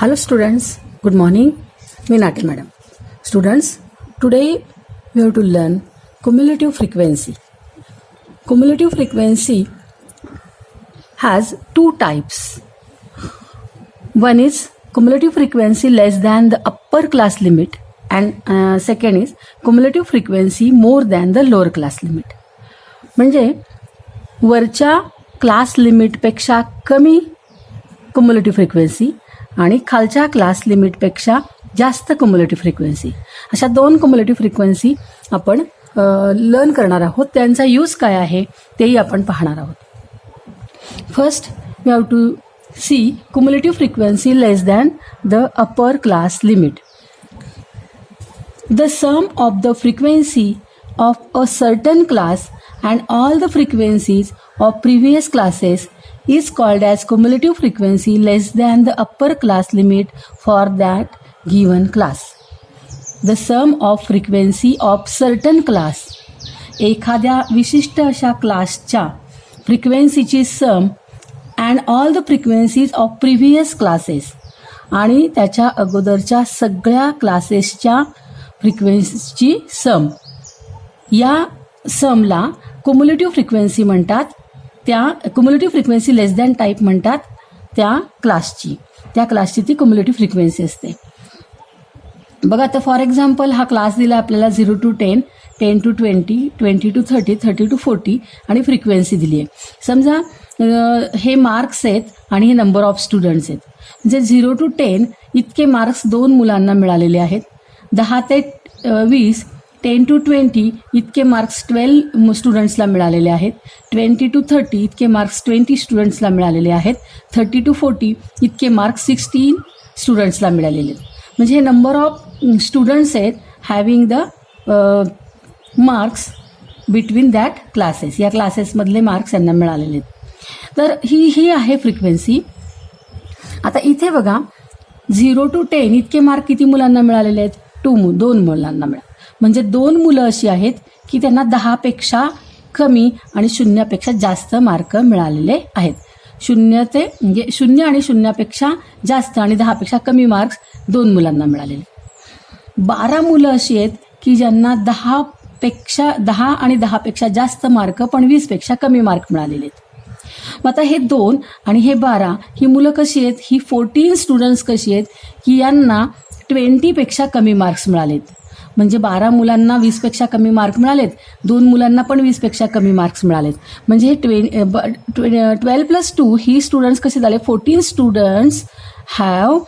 Hello students, good morning. Me Nati madam. Students, today we have to learn cumulative frequency. Cumulative frequency has two types. One is cumulative frequency less than the upper class limit and second is cumulative frequency more than the lower class limit. म्हणजे वरच्या class लिमिटपेक्षा कमी cumulative frequency आणि खालच्या class लिमिटपेक्षा जास्त cumulative frequency, अशा दोन cumulative frequency आपण learn करणार आहोत. त्यांचा यूज काय आहे तेही आपण पाहणार आहोत. First we have to see cumulative frequency less than the upper class limit. The sum of the frequency of a certain class and all the frequencies of previous classes is called as cumulative frequency less than the upper class limit for that given class. The sum of frequency of certain class, एखाद्या विशिष्ट अशा क्लासच्या फ्रिक्वेन्सीची सम and all the frequencies of previous classes आणि त्याच्या अगोदरच्या सगळ्या क्लासेसच्या फ्रिक्वेन्सीची सम, या समला क्युम्युलेटिव्ह फ्रिक्वेन्सी म्हणतात. त्या cumulative frequency less than type म्हणतात त्या क्लासची ती क्युम्युलेटिव्ह फ्रिक्वेन्सी असते. बघा, तर फॉर एक्झाम्पल हा क्लास दिला आपल्याला 0 to 10, 10 to 20, 20 to 30, 30 to 40 आणि फ्रिक्वेन्सी दिली आहे. समजा हे मार्क्स आहेत आणि हे नंबर ऑफ स्टुडंट्स आहेत. म्हणजे 0 to 10 इतके मार्क्स दोन मुलांना मिळालेले आहेत. 10 ते 20, 10 to 20 इतके मार्क्स 12 स्टुडंट्सला मिळालेले आहेत. 20 to 30 इतके मार्क्स 20 स्टुडंट्सला मिळालेले आहेत. 30 to 40 इतके मार्क्स 16 स्टुडंट्सला मिळालेले आहेत. म्हणजे हे नंबर ऑफ स्टुडंट्स आहेत having the marks between that classes, या क्लासेसमधले मार्क्स यांना मिळालेले आहेत. तर ही आहे फ्रिक्वेन्सी. आता इथे बघा 0 to 10 इतके मार्क किती मुलांना मिळालेले आहेत? दोन मुलांना मिळाले. म्हणजे दोन मुलं अशी आहेत की त्यांना 10पेक्षा कमी आणि 0पेक्षा जास्त मार्क मिळालेले आहेत. 0 आणि 0पेक्षा जास्त आणि 10पेक्षा कमी मार्क्स दोन मुलांना मिळालेले. 12 मुलं अशी आहेत की ज्यांना 10 आणि 10पेक्षा जास्त मार्क पण 20पेक्षा कमी मार्क मिळालेले आहेत. मग आता हे 2 आणि हे 12 ही मुलं कशी आहेत? ही 14 स्टुडंट्स कशी आहेत की यांना 20पेक्षा कमी मार्क्स मिळालेत. म्हणजे 12 मुलांना 20पेक्षा कमी मार्क मिळालेत, 2 मुलांना पण 20पेक्षा कमी मार्क्स मिळालेत. म्हणजे हे 12 + 2 ही स्टुडंट्स कसे झाले? 14 students have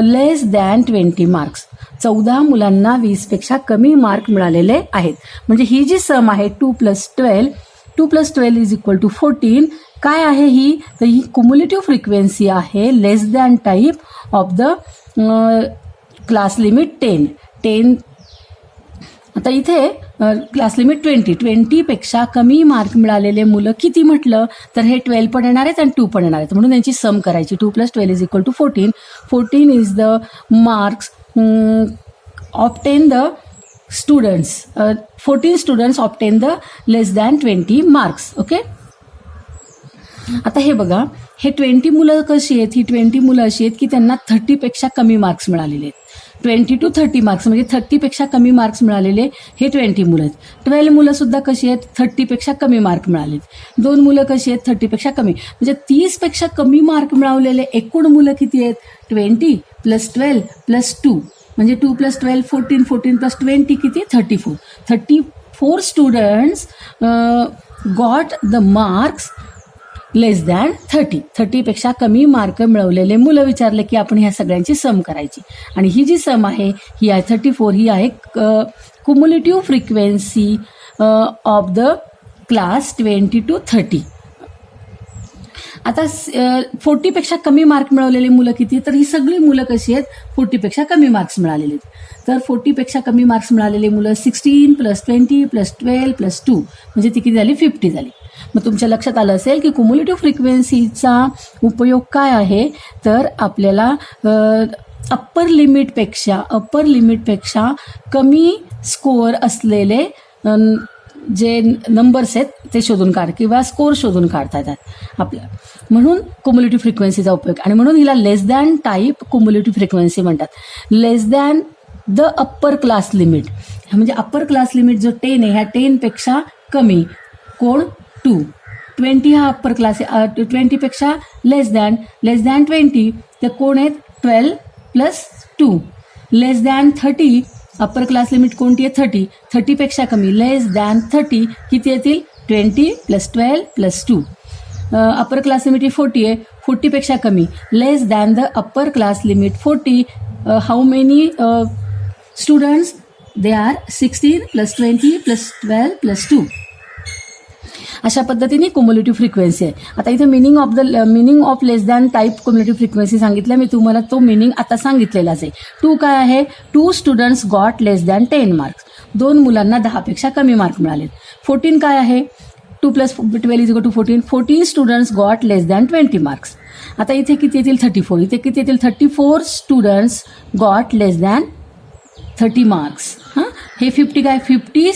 less than 20 marks. 14 मुलांना 20पेक्षा कमी मार्क मिळालेले आहेत. म्हणजे ही जी सम आहे 2 + 12, 2 + 12 = 14. काय आहे ही? तर ही क्युम्युलेटिव्ह फ्रिक्वेन्सी आहे less than type of the class limit 10. आता इथे क्लास लिमिट 20पेक्षा कमी मार्क मिळालेले मुलं किती म्हटलं तर हे 12 पण येणार आहेत आणि 2 पण येणार आहेत. म्हणून त्यांची सम करायची. 2 + 12 = 14. 14 is the marks obtain the students. 14 students obtain the less than 20 marks. Okay. आता हे बघा, हे 20 मुलं कशी आहेत? ही 20 मुलं अशी आहेत की त्यांना 30पेक्षा कमी मार्क्स मिळालेले आहेत. 20 to 30 मार्क्स म्हणजे 30पेक्षा कमी मार्क्स मिळालेले हे 20 मुलं आहेत. 12 मुलं सुद्धा कशी आहेत? 30पेक्षा कमी मार्क मिळालेत. 2 मुलं कशी आहेत? 30पेक्षा कमी. म्हणजे 30पेक्षा कमी मार्क मिळवलेले एकूण मुलं किती आहेत? 20 + 12 + 2 म्हणजे 2 + 12 14, 14 + 20 किती? 34. 34 students got the marks less than 30. 30पेक्षा कमी मार्क मिळवलेले मुलं विचारले की आपण ह्या सगळ्यांची सम करायची. आणि ही जी सम आहे ही आहे 34. ही आहे cumulative frequency of the class 20 to 30. आता 40पेक्षा कमी मार्क मिळवलेली मुलं किती? तर ही सगळी मुलं कशी आहेत? 40पेक्षा कमी मार्क्स मिळालेले आहेत. तर 40पेक्षा कमी मार्क्स मिळालेली मुलं 16 + 20 + 12 + 2 म्हणजे ती किती झाली? 50 झाली. मग तुमच्या लक्षात आलं असेल की क्युम्युलेटिव्ह फ्रिक्वेन्सीचा उपयोग काय आहे? तर आपल्याला अप्पर लिमिटपेक्षा कमी स्कोअर असलेले जे नंबर्स आहेत ते शोधून काढ किंवा स्कोर शोधून काढता येतात आपल्या, म्हणून क्युम्युलेटिव्ह फ्रिक्वेन्सीचा उपयोग. आणि म्हणून हिला less than type cumulative frequency म्हणतात. Less than the upper class limit, म्हणजे अप्पर क्लास लिमिट जो 10 आहे ह्या 10पेक्षा कमी, कोण 2. 20 हा अप्पर क्लास आहे, 20पेक्षा लेस दॅन 20 ते कोण आहेत 12 + 2. लेस दॅन 30 अप्पर क्लास लिमिट कोणती आहे 30पेक्षा कमी, लेस दॅन 30 किती येतील 20 + 12 + 2. अप्पर क्लास लिमिट 40 आहे, 40पेक्षा कमी, less than the upper class limit 40. How many students, they are 16 + 20 + 12 + 2. अशा पद्धतीने क्युम्युलेटिव्ह फ्रिक्वेन्सी आहे. आता इथे meaning of less than type cumulative frequency सांगितलं मी तुम्हाला, तो मिनिंग आता सांगितलेलाच आहे. 2 काय आहे, 2 students got less than 10 marks, 2 मुलांना 10पेक्षा कमी मार्क मिळाले. 14 काय आहे, 2 + 12 = 14, 14 students got less than 20 marks. आता इथे किती येतील 34, इथे किती येतील 34 students got less than 30 marks. हे 50 काय, 50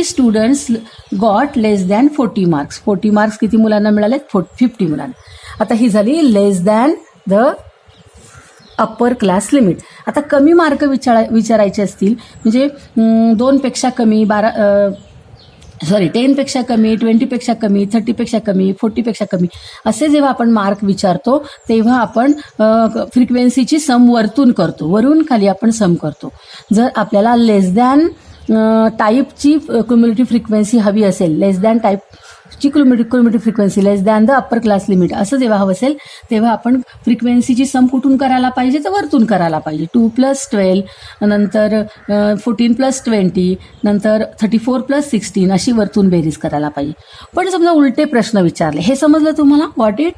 students got less than 40 marks. 40 marks किती मुलांना मिळाले, 50 मुलांना. आता ही झाली less than the upper class limit. आता कमी मार्क विचारायचे असतील, म्हणजे 2पेक्षा कमी, 10पेक्षा कमी, 20पेक्षा कमी, 30पेक्षा कमी, 40पेक्षा कमी, असे जेव्हा आपण मार्क विचारतो तेव्हा आपण फ्रिक्वेन्सीची सम वरून करतो, वरून खाली आपण सम करतो. जर आपल्याला लेस दॅन टाईपची क्युम्युलेटिव्ह फ्रिक्वेन्सी हवी असेल, लेस दॅन टाईपची cumulative frequency less than the upper class limit असं जेव्हा हवं असेल तेव्हा आपण फ्रिक्वेन्सीची सम कुठून करायला पाहिजे, तर वरतून करायला पाहिजे. 2 + 12, नंतर 14 + 20, नंतर 34 + 16 अशी वरतून बेरीज करायला पाहिजे. पण समजा उलटे प्रश्न विचारले, हे समजलं तुम्हाला, what it,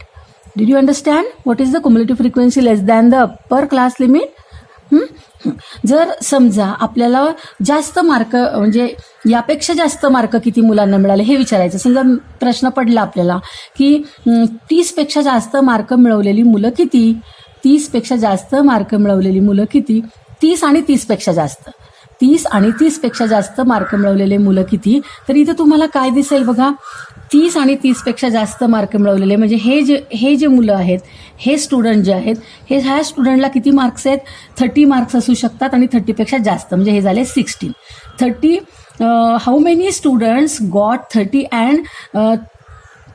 did you understand what is the cumulative frequency less than the upper class limit. जर समजा आपल्याला जास्त मार्क, म्हणजे यापेक्षा जास्त मार्क किती मुलांना मिळाले हे विचारायचं. समजा प्रश्न पडला आपल्याला की 30पेक्षा जास्त मार्क मिळवलेली मुलं किती, 30पेक्षा जास्त मार्क मिळवलेली मुलं किती, 30 आणि 30पेक्षा जास्त, 30 आणि 30पेक्षा जास्त मार्क मिळवलेले मुलं किती. तर इथं तुम्हाला काय दिसेल बघा, 30 आणि 30पेक्षा जास्त मार्क मिळवलेले म्हणजे हे जे मुलं आहेत, हे स्टुडंट जे आहेत, ह्या स्टुडंटला किती मार्क्स आहेत, 30 मार्क्स असू शकतात आणि 30पेक्षा जास्त, म्हणजे हे झाले 16. 30 how many students got 30 and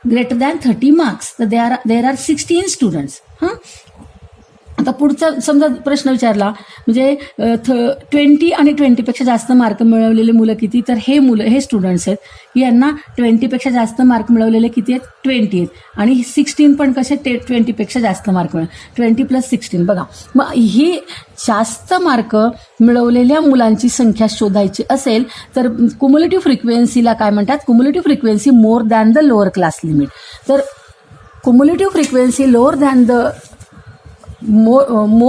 greater than 30 marks, तर देर आर 16 स्टुडंट्स. आता पुढचा समजा प्रश्न विचारला, म्हणजे 20 आणि 20पेक्षा जास्त मार्क मिळवलेले मुलं किती, तर हे स्टुडंट्स आहेत, यांना 20पेक्षा जास्त मार्क मिळवलेले किती आहेत, 20 आहेत. आणि 16 पण कसे 20पेक्षा जास्त मार्क मिळवले, 20 + 16. बघा, मग ही जास्त मार्क मिळवलेल्या मुलांची संख्या शोधायची असेल तर क्युम्युलेटिव्ह फ्रिक्वेन्सीला काय म्हणतात, cumulative frequency more than the lower class limit. तर cumulative frequency more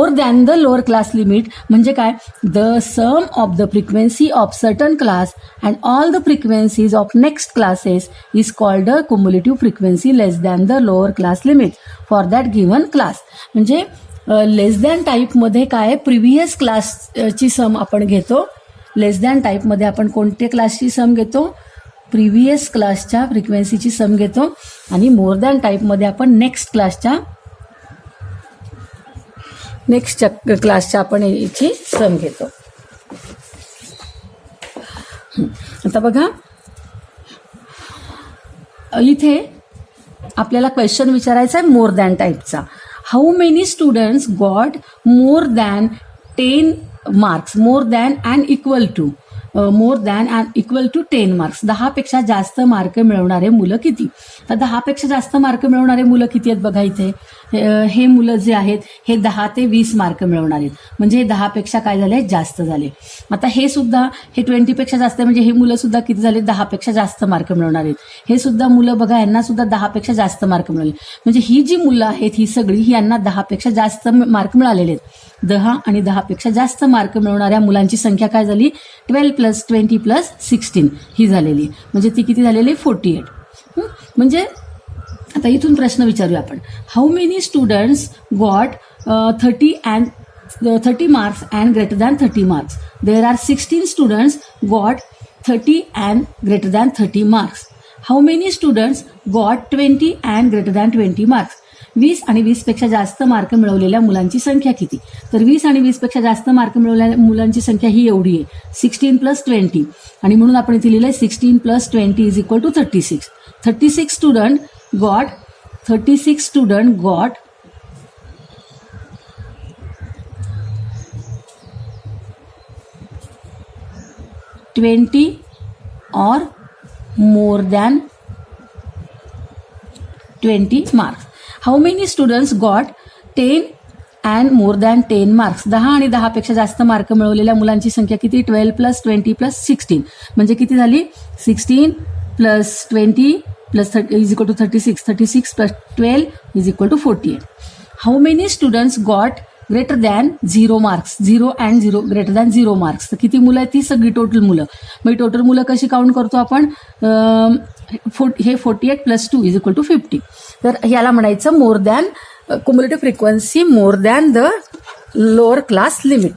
than the lower class limit म्हणजे काय, the sum of the frequency of certain class and all the frequencies of next classes is called a cumulative frequency less than the lower class limit for that given class. म्हणजे less than टाईपमध्ये काय, previous क्लासची सम आपण घेतो. लेस than टाईपमध्ये आपण कोणत्या क्लासची सम घेतो, प्रिव्हियस क्लासच्या फ्रिक्वेन्सीची सम घेतो. आणि मोर दॅन टाईपमध्ये आपण नेक्स्ट क्लासच्या आपण याची सम घेतो. आता बघा, इथे आपल्याला क्वेश्चन विचारायचा आहे मोर दॅन टाईपचा. How many students got more than 10 marks, more than and equal to 10 marks. 10पेक्षा जास्त मार्क मिळवणारे मुलं किती. तर 10पेक्षा जास्त मार्क मिळवणारे मुलं किती आहेत बघा, इथे हे मुलं जे आहेत हे 10 ते 20 मार्क मिळवणार आहेत, म्हणजे 10पेक्षा काय झाले, जास्त झाले. आता हे सुद्धा 20पेक्षा जास्त आहे, म्हणजे हे मुलं सुद्धा किती झाले, 10पेक्षा जास्त मार्क मिळवणार आहेत. हे सुद्धा मुलं बघा, यांना सुद्धा 10पेक्षा जास्त मार्क मिळाले. म्हणजे ही जी मुलं आहेत ही सगळी यांना 10पेक्षा जास्त मार्क मिळालेले आहेत. 10 आणि 10पेक्षा जास्त मार्क मिळवणाऱ्या मुलांची संख्या काय झाली, 12 + 20 + 16 ही झालेली, म्हणजे ती किती झालेली, 48. म्हणजे आता इथून प्रश्न विचारूया आपण, how many students got 30 marks and greater than 30 marks. There are 16 students got 30 and greater than 30 marks. How many students got 20 and greater than 20 marks? 20 आणि 20 पेक्षा जास्त मार्क मिळवलेल्या मुलांची संख्या किती? तर 20 आणि 20 पेक्षा जास्त मार्क मिळवलेल्या मुलांची संख्या ही एवढी आहे 16 + 20 आणि म्हणून आपण इथे लिहिलंय 16 + 20 is equal to 36. 36 student got 20 or more than 20 marks. How many students got 10 and more than 10 marks? 10 आणि 10 पेक्षा जास्त मार्क मिळवलेल्या मुलांची संख्या किती? 12 + 20 + 16 म्हणजे किती झाली? 16 + 20 + 30 is equal to 36. 36 + 12 is equal to 48. How many students got greater than 0 marks? 0 and 0 greater than 0 marks. तर किती मुलं आहेत? ती सगळी टोटल मुलं. मग टोटल मुलं कशी काउंट करतो आपण? हे 48 + 2 इज इक्वल टू 50. तर याला म्हणायचं more than cumulative frequency more than the lower class limit.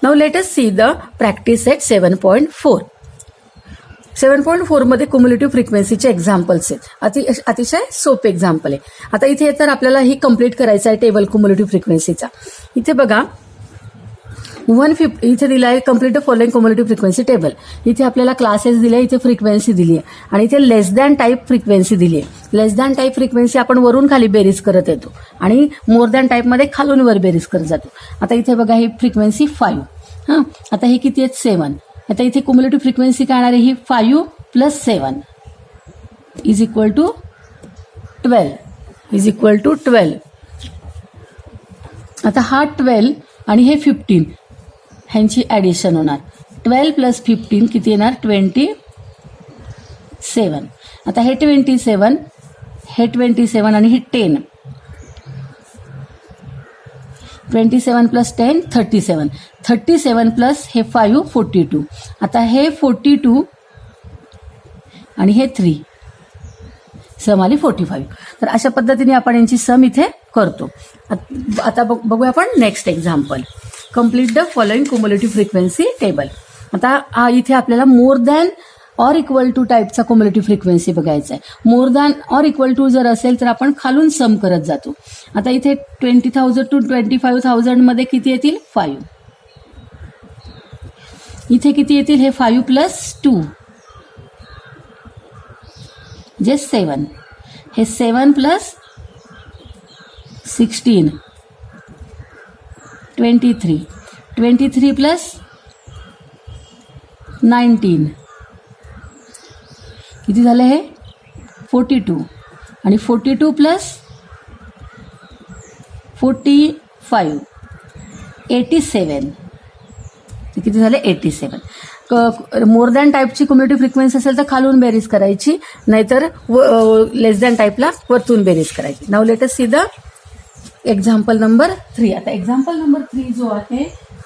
Now let us see the practice at 7.4. 7.4 मध्ये क्युम्युलेटिव्ह फ्रिक्वेन्सीचे एक्झाम्पल्स आहेत. अतिशय सोपे एक्झाम्पल आहे. आता इथे तर आपल्याला ही कंप्लीट करायचं आहे टेबल क्युम्युलेटिव्ह फ्रिक्वेन्सीचा. इथे बघा 150 इथे दिला आहे complete the following cumulative frequency table. इथे आपल्याला क्लासेस दिले, इथे फ्रिक्वेन्सी दिली आहे आणि इथे लेस दॅन टाईप फ्रिक्वेन्सी दिली आहे. लेस दॅन टाईप फ्रिक्वेन्सी आपण वरून खाली बेरीज करत येतो आणि मोर दॅन टाईपमध्ये खालून वर बेरीज करत जातो. आता इथे बघा ही फ्रिक्वेन्सी 5. हां, आता हे किती आहेत? 7. आता इथे क्युम्युलेटिव्ह फ्रिक्वेन्सी काय येणार आहे? ही 5 + 7 इज इक्वल टू 12. आता हा 12 आणि हे 15 ह्यांची ॲडिशन होणार. 12 + 15 किती येणार? 27. आता हे 27 आणि हे 10. 27 + 10 37. 37 प्लस हे 5 42. आता हे 42 आणि हे 3 सम आली 45. तर अशा पद्धतीने आपण यांची सम इथे करतो. आता बघूया आपण next example. Complete the following cumulative frequency table. आता इथे आपल्याला more than or equal to टाईपचा क्युम्युलेटिव्ह फ्रिक्वेन्सी बघायचा आहे. More than or equal to जर असेल तर आपण खालून सम करत जातो. आता इथे 20,000 to 25,000 मध्ये किती येतील? 5. इथे किती येतील? हे 5 + 2 जे 7. हे 7 + 16 23. 23 + 19 किती झालं? हे 42 आणि 42 + 45 87. किती झाले? 87. मोर दॅन टाईपची क्युम्युलेटिव्ह फ्रिक्वेन्सी असेल तर खालून बेरीज करायची, नाहीतर लेस दॅन टाईपला वरतून बेरीज करायची. Now let us see the example number 3. आता एक्झाम्पल नंबर 3 जो आहे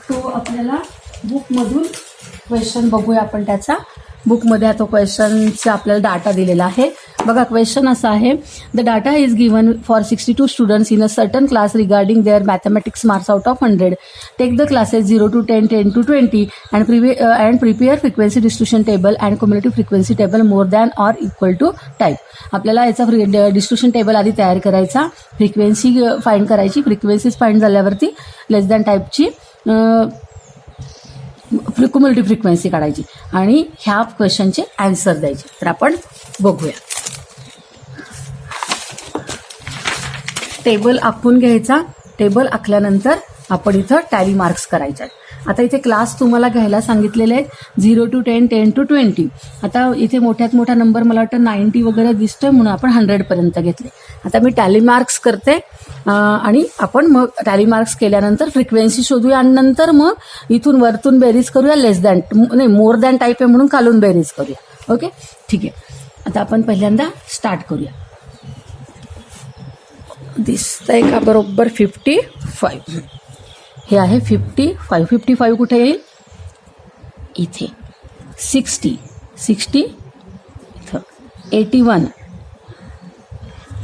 तो आपल्याला बुकमधून क्वेश्चन बघूया आपण त्याचा. बुकमध्ये हा तो क्वेश्चनचा आपल्याला डाटा दिलेला आहे. बघा क्वेश्चन असा आहे. The data is given for 62 students in a certain class regarding their mathematics marks out of 100. Take the classes 0 to 10, 10 to 20 and prepare frequency distribution table and cumulative frequency table more than or equal to type. आपल्याला याचा distribution table आधी तयार करायचा, frequency find करायची, frequencies find झाल्यावरती लेस than टाईपची cumulative frequency काढायची आणि ह्या क्वेश्चनचे आन्सर द्यायचे. तर आपण बघूया. टेबल आखून घ्यायचा. टेबल आखल्यानंतर आपण इथं टॅली मार्क्स करायचे. आता इथे क्लास तुम्हाला घ्यायला सांगितलेले आहेत 0 to 10, 10 to 20. आता इथे मोठ्यात मोठा नंबर मला वाटतं 90 वगैरे दिसतोय म्हणून आपण 100 पर्यंत घेतले. आता मी टॅली मार्क्स करते आणि आपण मग टॅली मार्क्स केल्यानंतर फ्रिक्वेन्सी शोधूया आणि नंतर मग इथून वरतून बेरीज करूया. लेस दॅन नाही मोर दॅन टाईप आहे म्हणून खालून बेरीज करूया. ओके, ठीक आहे. आता आपण पहिल्यांदा स्टार्ट करूया. दिसतंय का? बरोबर 55. हे आहे 55. 55 कुठे येईल? इथे. 60 इथं. 81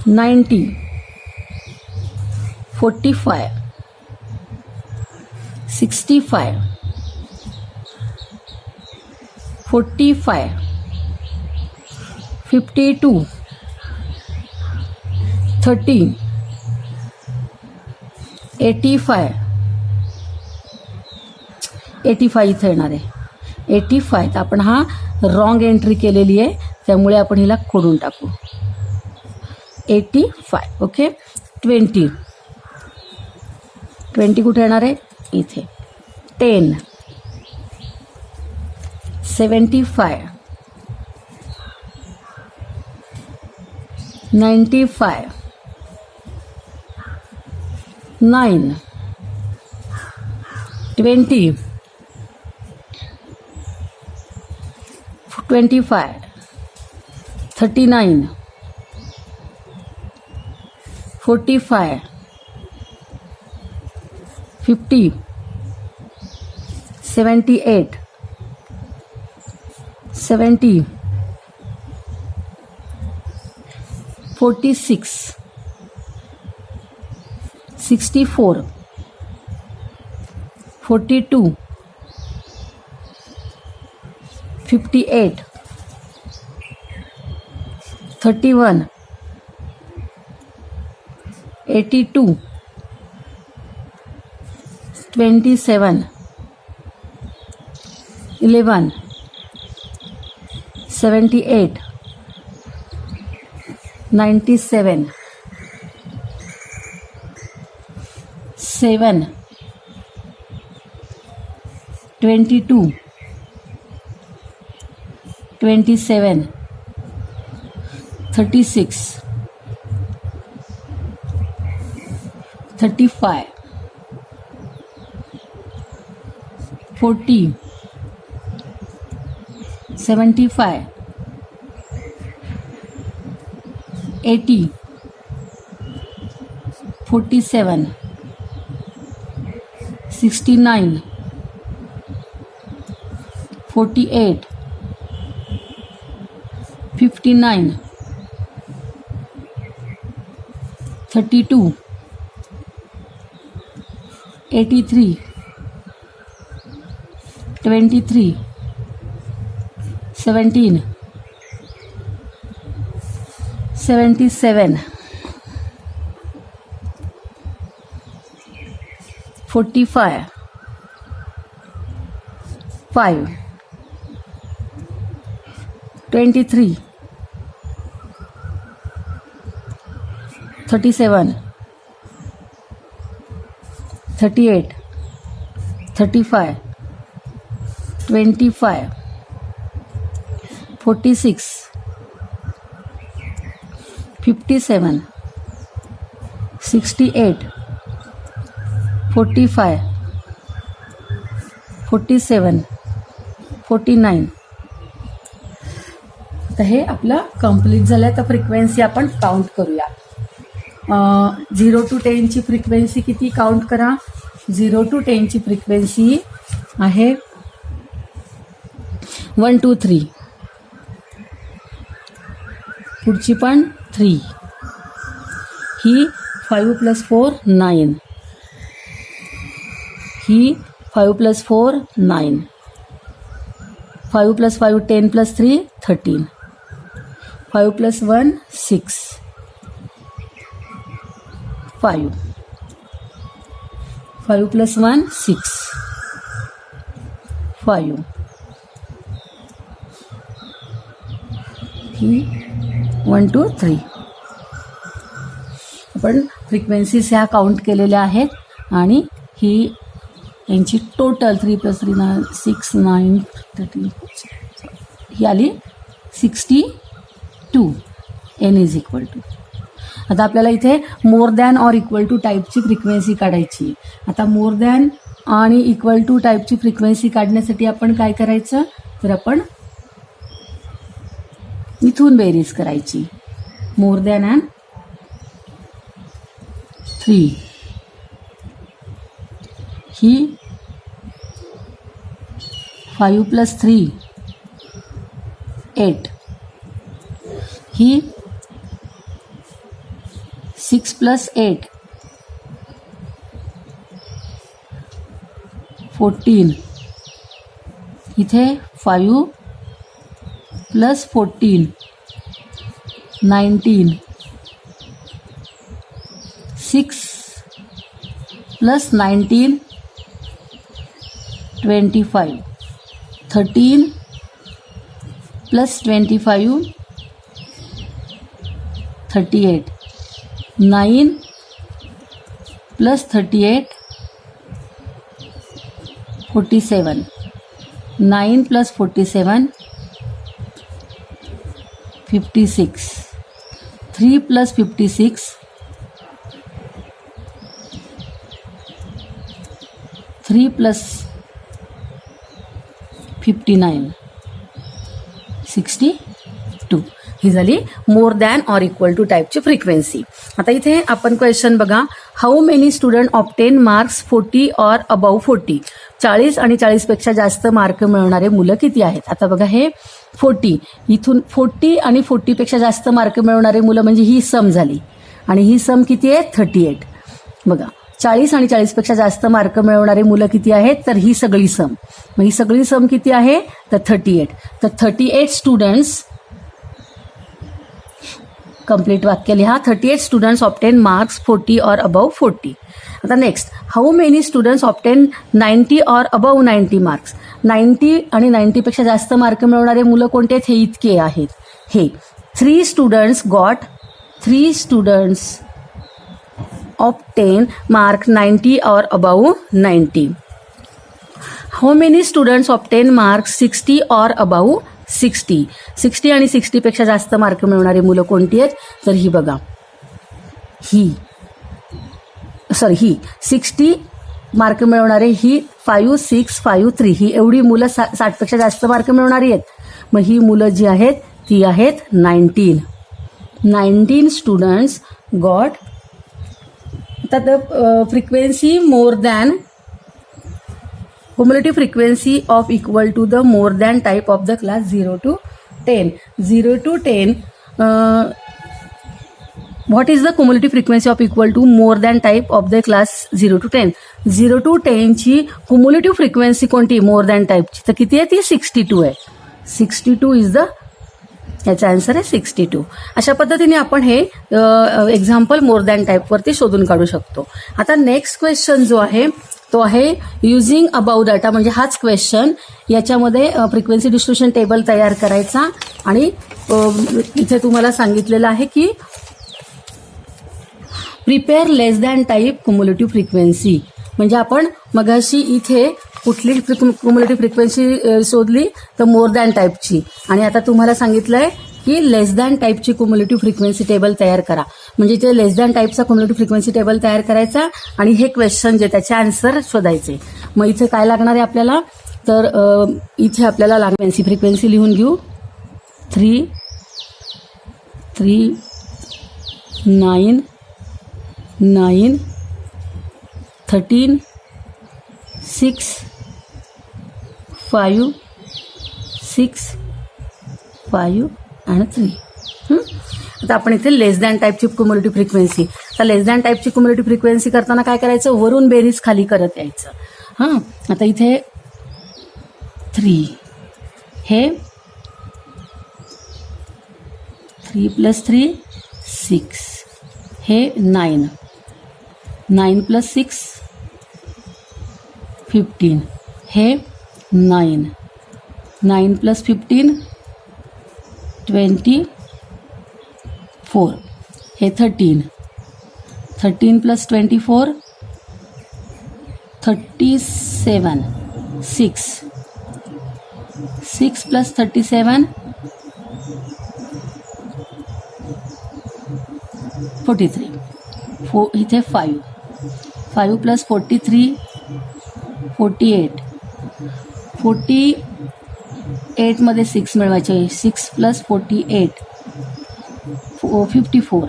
90 45 65 45, 52, 30, 85, 85 इथं येणार आहे. 85 तर आपण हा रॉंग एंट्री केलेली आहे, त्यामुळे आपण हिला खोडून टाकू. 85. ओके. 20, 20 कुठे येणार आहे? इथे. 10, 75, 95, 9, 20, 25, 39, 45, 50, 78, 70, 46, 64, 42, 58, 31, 82, 27, 11, 78, 97, 7, 22, 27, 36, 35, 40, 75, 80, 47, 69, 48, 59, 32, 83, 23, 17, 77, 45, 5, 23, 37, 38, 35, 25, 46, 57, 68, 45, 47, 49. तर हे आपलं कंप्लीट झालं. तर फ्रिक्वेन्सी आपण काउंट करूया. 0 to 10ची फ्रिक्वेन्सी किती काउंट करा. 0 to 10ची फ्रिक्वेन्सी आहे 1 2 3. पुढची पण 3. ही 5 + 4 9. ही 5 + 4 9. 5 + 5 10 + 3 13. 5 + 1 6. 5. 5 + 1 6. 5. ही 1 2 3. आपण फ्रिक्वेन्सीज ह्या काउंट केलेल्या आहेत आणि ही यांची टोटल 3 + 3 9 6 9 13 ही आली 62. n = आता आपल्याला इथे more than or equal to टाईपची फ्रिक्वेन्सी काढायची. आता मोर दॅन आणि इक्वल टू टाईपची फ्रिक्वेन्सी काढण्यासाठी आपण काय करायचं, तर आपण इथून बेरीज करायची. More than and 3. ही 5 + 3 8. ही 6 + 8 14. इथे 5 plus 14, 19, 6 plus 19, 25, 13 plus 25, 38, 9 plus 38, 47, 9 plus 47, 56, 3 plus 56, 3 plus 59, 62. ही झाली more than or equal to टाईपची फ्रिक्वेन्सी. आता इथे आपण क्वेश्चन बघा, how many student obtain marks 40 or above 40. 40 आणि 40पेक्षा जास्त मार्क मिळवणारे मुलं किती आहेत. आता बघा हे 40, इथून 40 आणि 40पेक्षा जास्त मार्क मिळवणारे मुलं म्हणजे ही सम झाली आणि ही सम किती आहे 38. बघा 40 आणि 40पेक्षा जास्त मार्क मिळवणारे मुलं किती आहेत तर ही सगळी सम, मग ही सगळी सम किती आहे तर 38. तर 38 स्टुडंट्स, कंप्लीट वाक्य लिहा, 38 students obtain marks 40 or above 40. आता next, how many students obtain 90 or above 90 marks. 90 आणि 90पेक्षा जास्त मार्क मिळवणारे मुलं कोणते आहेत, हे इतके आहेत. हे 3 students got, 3 students obtain mark 90 or above 90. How many students obtain marks 60 or above 60. 60 आणि 60पेक्षा जास्त मार्क मिळवणारी मुलं कोणती आहेत तर ही बघा, ही 60 मार्क मिळवणारे ही 5, 6, 5, 3 ही एवढी मुलं 60पेक्षा जास्त मार्क मिळवणारी आहेत. मग ही मुलं जी आहेत ती आहेत 19 स्टुडंट्स गॉट. आता the frequency more than, cumulative frequency of equal to the more than type of the class 0 to 10. 0 to 10, what is the cumulative frequency of equal to more than type of the class 0 to 10? 0 to 10 ची cumulative frequency कोणती more than type ची तर किती आहे ती 62 आहे. 62 is the, याचा answer आहे 62. अशा पद्धतीने आपण हे एक्झाम्पल मोर दॅन टाईपवरती शोधून काढू शकतो. आता नेक्स्ट क्वेश्चन जो आहे तो आहे युझिंग अबाव डाटा, म्हणजे हाच क्वेश्चन. याच्यामध्ये फ्रिक्वेन्सी डिस्ट्रीब्युशन टेबल तयार करायचा आणि इथे तुम्हाला सांगितलेलं आहे की प्रिपेअर लेस दॅन टाईप क्युम्युलेटिव्ह फ्रिक्वेन्सी. म्हणजे आपण मगाशी इथे कुठली क्युम्युलेटिव्ह फ्रिक्वेन्सी शोधली तर मोर दॅन टाईपची, आणि आता तुम्हाला सांगितलंय की लेस दॅन टाईपची क्युम्युलेटिव्ह फ्रिक्वेन्सी टेबल तयार करा. म्हणजे इथे लेस दॅन टाईपचा क्युम्युलेटिव्ह फ्रिक्वेन्सी टेबल तयार करायचा आणि हे क्वेश्चन जे त्याचे आन्सर शोधायचे. मग इथे काय लागणार आहे आपल्याला तर इथे आपल्याला फ्रिक्वेन्सी लिहून घेऊ. 3, 9, 9, 13, 6, 5, 6, 5 आणि 3. आता आपण इथे लेस दॅन टाईपची क्युम्युलेटिव्ह फ्रिक्वेन्सी, तर लेस दॅन टाईपची क्युम्युलेटिव्ह फ्रिक्वेन्सी करताना काय करायचं, वरून बेरीज खाली करत यायचं. हां, आता इथे 3, हे 3 + 3 6, हे 9, 9 + 6 15, हे 9, 9 + 15 24, हे 13, 13 + 24 37, 6, 6 + 37 43, इथे 5, 5 + 43 48, 48 मध्ये 6 मिळवायचे, 6 + 48 54,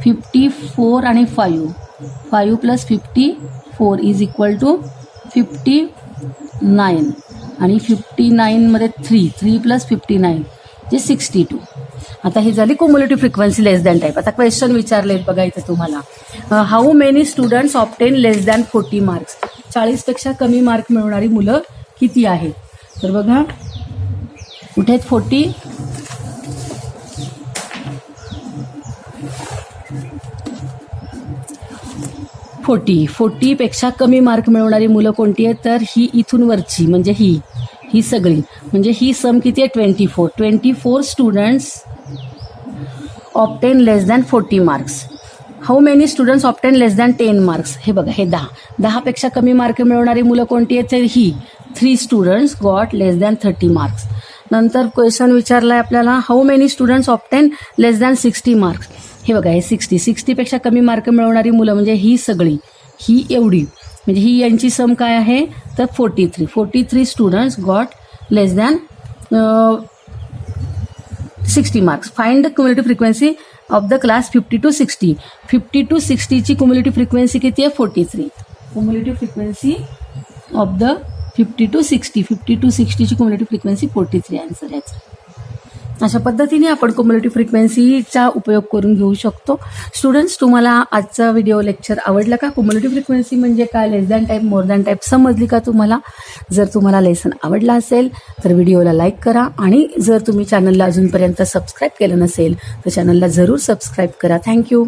54 आणि 5, 5 + 54 इज इक्वल टू 59, आणि 59 मध्ये 3 + 59 जे 62. आता ही झाली cumulative frequency less than type. आता क्वेश्चन विचारलेत बघा इथे तुम्हाला, how many students obtain less than 40 marks. 40पेक्षा कमी मार्क मिळवणारी मुलं किती आहेत. तर बघा कुठे आहेत 40? पेक्षा कमी मार्क मिळवणारी मुलं कोणती आहेत? तर ही इथून वरची म्हणजे ही सगळी, म्हणजे ही सम किती आहे? 24 students obtain less than 40 marks. How many students obtain less than 10 marks? हे बघा, हे 10 पेक्षा कमी मार्क मिळवणारी मुलं कोणती आहेत? तर ही 3 students got less than 30 marks. नंतर क्वेश्चन विचारला आहे आपल्याला, how many students obtain less than 60 marks? हे बघा, हे 60 पेक्षा कमी मार्क मिळवणारी मुलं म्हणजे ही सगळी, ही एवढी, म्हणजे ही यांची सम काय आहे? तर 43 students got less than 60 marks. Find the cumulative frequency of the class 50 to 60. 50 to 60ची क्युमुलेटिव्ह फ्रिक्वेन्सी किती आहे? 43. Cumulative frequency of the 50 to 60ची क्युमुलेटिव्ह फ्रिक्वेन्सी 43 आन्सर याचा. अशा पद्धतीने आपण क्युमुलेटिव्ह फ्रिक्वेन्सीचा उपयोग करून घेऊ शकतो. स्टुडंट्स, तुम्हाला आजचा व्हिडिओ लेक्चर आवडला का? क्युमुलेटिव्ह फ्रिक्वेन्सी म्हणजे काय, less than type, more than type समजली का तुम्हाला? जर तुम्हाला लेसन आवडला असेल तर व्हिडिओला लाईक करा, आणि जर तुम्ही चॅनलला अजूनपर्यंत सबस्क्राईब केलं नसेल तर चॅनलला जरूर सबस्क्राईब करा. थँक्यू.